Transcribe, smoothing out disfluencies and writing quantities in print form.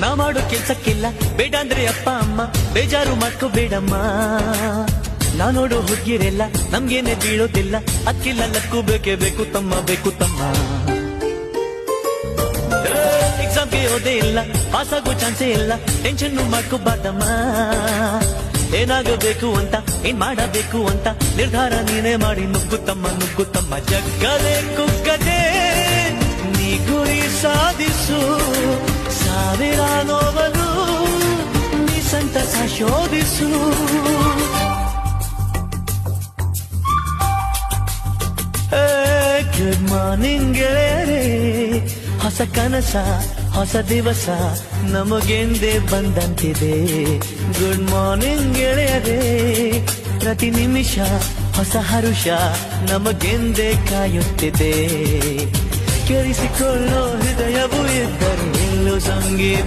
ನಾ ಮಾಡೋ ಕೆಲ್ಸಕ್ಕಿಲ್ಲ ಬೇಡ ಅಂದ್ರೆ ಅಪ್ಪ ಅಮ್ಮ ಬೇಜಾರು ಮಾಡ್ಕೋಬೇಡಮ್ಮ. ನಾ ನೋಡೋ ಹುಡುಗಿರೆಲ್ಲ ನಮ್ಗೇನೆ ಬೀಳೋದಿಲ್ಲ, ಅಕ್ಕಿಲ್ಲ ಲಕ್ಕು ಬೇಕೇ ಬೇಕು ತಮ್ಮ, ಬೇಕು ತಮ್ಮ. ಎಕ್ಸಾಮ್ಗೆ ಓದೇ ಇಲ್ಲ, ಪಾಸ್ ಆಗೋ ಚಾನ್ಸೇ ಇಲ್ಲ, ಟೆನ್ಷನ್ ಮಾಡ್ಕೋಬಾರ್ದಮ್ಮ. ಏನಾಗಬೇಕು ಅಂತ ಏನ್ ಮಾಡಬೇಕು ಅಂತ ನಿರ್ಧಾರ ನೀನೇ ಮಾಡಿ ನುಗ್ಗುತ್ತಮ್ಮ, ನುಗ್ಗುತ್ತಮ್ಮ. ಜಗ್ಗದೆ ಕುಗ್ಗದೆ ನೀ ಗುರಿ ಸಾಧಿಸು, ಸಾವಿರ ನೋವಲು ನೀ ಸಂತಸ ಶೋಧಿಸು. ಗುಡ್ ಮಾರ್ನಿಂಗ್ ಗೆಳೆಯರೇ, ಹೊಸ ಕನಸ ಹೊಸ ದಿವಸ ನಮಗೆಂದೇ ಬಂದಂತಿದೆ. ಗುಡ್ ಮಾರ್ನಿಂಗ್ ಗೆಳೆಯರೇ, ಪ್ರತಿ ನಿಮಿಷ ಹೊಸ ಹರುಷ ನಮಗೆಂದೇ ಕಾಯುತ್ತಿದೆ. ಕೇಳಿಸಿಕೊಳ್ಳೋ ಹೃದಯವು ಇದ್ದರೆ ನಿಲ್ಲು ಸಂಗೀತ.